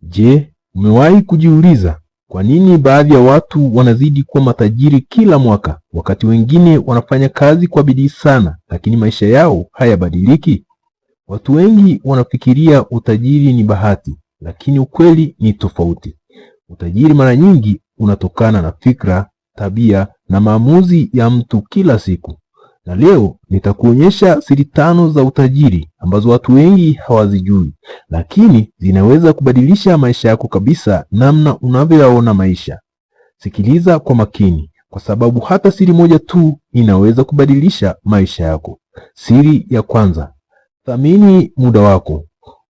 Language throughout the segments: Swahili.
Je, umewahi kujiuliza kwa nini baadhi ya watu wanazidi kuwa matajiri kila mwaka wakati wengine wanafanya kazi kwa bidii sana lakini maisha yao hayabadiliki? Watu wengi wanafikiria utajiri ni bahati, lakini ukweli ni tofauti. Utajiri mara nyingi unatokana na fikra, tabia na maamuzi ya mtu kila siku. Na leo nitakuonyesha siri 5 za utajiri ambazo watu wengi hawazijui, lakini zinaweza kubadilisha maisha yako kabisa, namna unavyoyaona maisha. Sikiliza kwa makini, kwa sababu hata siri moja tu inaweza kubadilisha maisha yako. Siri ya kwanza: thamini muda wako.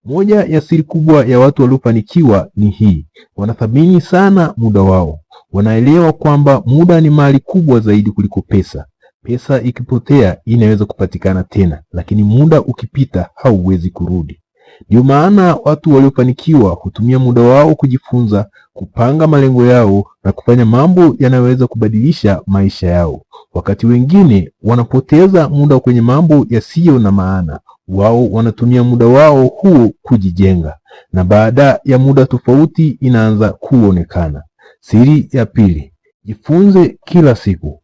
Moja ya siri kubwa ya watu waliofanikiwa ni hii: wanathamini sana muda wao. Wanaelewa kwamba muda ni mali kubwa zaidi kuliko pesa. Pesa ikipotea inaweza kupatikana tena, lakini muda ukipita hauwezi kurudi. Ndio maana watu waliofanikiwa hutumia muda wao kujifunza, kupanga malengo yao na kufanya mambo yanayoweza kubadilisha maisha yao. Wakati wengine wanapoteza muda kwenye mambo yasiyo na maana, wao wanatumia muda wao huo kujijenga, na baada ya muda tofauti inaanza kuonekana. Siri ya pili: jifunze kila siku.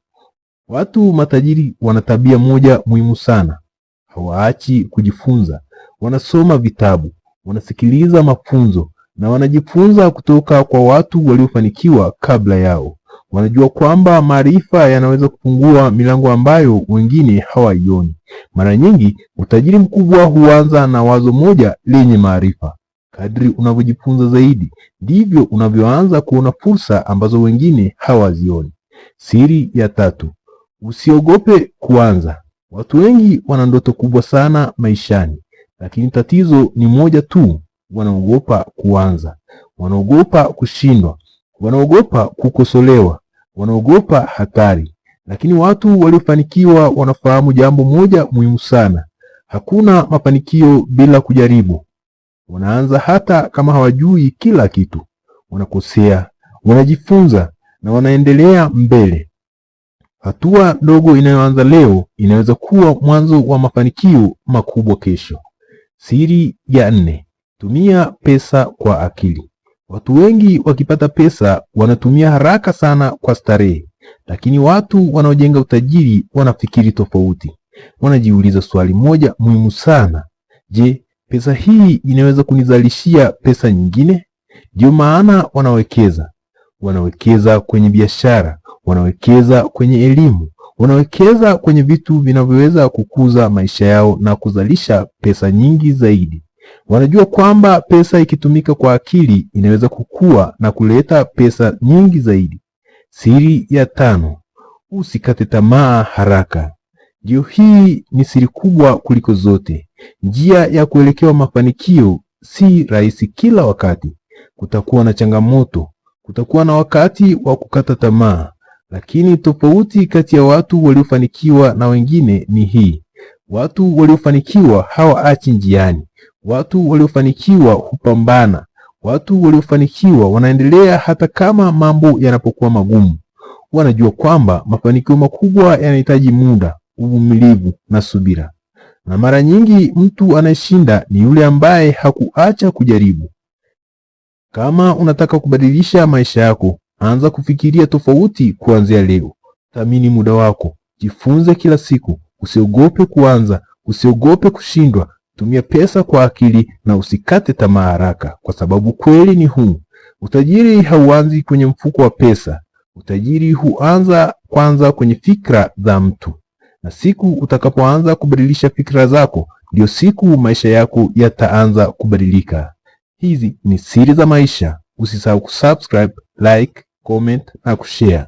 Watu matajiri wana tabia moja muhimu sana: hawaachi kujifunza. Wanasoma vitabu, wanasikiliza mafunzo na wanajifunza kutoka kwa watu waliofanikiwa kabla yao. Wanajua kwamba maarifa yanaweza kufungua milango ambayo wengine hawaioni. Mara nyingi utajiri mkubwa huanza na wazo moja lenye maarifa. Kadri unavyojifunza zaidi, ndivyo unavyoanza kuona fursa ambazo wengine hawazioni. Siri ya tatu: usiogope kuanza. Watu wengi wana ndoto kubwa sana maishani, lakini tatizo ni moja tu: wanaogopa kuanza. Wanaogopa kushindwa, wanaogopa kukosolewa, wanaogopa hatari. Lakini watu waliofanikiwa wanafahamu jambo moja muhimu sana: hakuna mafanikio bila kujaribu. Wanaanza hata kama hawajui kila kitu. Wanakosea, wanajifunza na wanaendelea mbele. Hatua ndogo inayoanza leo inaweza kuwa mwanzo wa mafanikio makubwa kesho. Siri ya 4: tumia pesa kwa akili. Watu wengi wakipata pesa wanatumia haraka sana kwa starehe, lakini watu wanaojenga utajiri wanafikiri tofauti. Wanajiuliza swali moja muhimu sana: je, pesa hii inaweza kunizalishia pesa nyingine? Ndio maana wanawekeza. Wanawekeza kwenye biashara, wanawekeza kwenye elimu, wanawekeza kwenye vitu vinavyoweza kukuza maisha yao na kuzalisha pesa nyingi zaidi. Wanajua kwamba pesa ikitumika kwa akili inaweza kukua na kuleta pesa nyingi zaidi. Siri ya 5: usikate tamaa haraka. Ndio, hii ni siri kubwa kuliko zote. Njia ya kuelekea mafanikio si rahisi kila wakati. Kutakuwa na changamoto, kutakuwa na wakati wa kukata tamaa, lakini tofauti kati ya watu waliofanikiwa na wengine ni hii: watu waliofanikiwa hawaachi njiani. Watu waliofanikiwa hupambana. Watu waliofanikiwa wanaendelea hata kama mambo yanapokuwa magumu. Wanajua kwamba mafanikio makubwa yanahitaji muda, uvumilivu na subira. Na mara nyingi mtu anayeshinda ni yule ambaye hakuacha kujaribu. Kama unataka kubadilisha maisha yako, anza kufikiria tofauti kuanzia leo. Thamini muda wako, jifunze kila siku, usiogope kuanza, usiogope kushindwa. Tumia pesa kwa akili na usikate tamaa haraka, kwa sababu kweli ni huu: utajiri hauanzi kwenye mfuko wa pesa. Utajiri huanza kwanza kwenye fikra za mtu. Na siku utakapoanza kubadilisha fikra zako, ndio siku maisha yako yataanza kubadilika. Hizi ni siri za maisha. Usisahau kusubscribe, like, comment na kushare.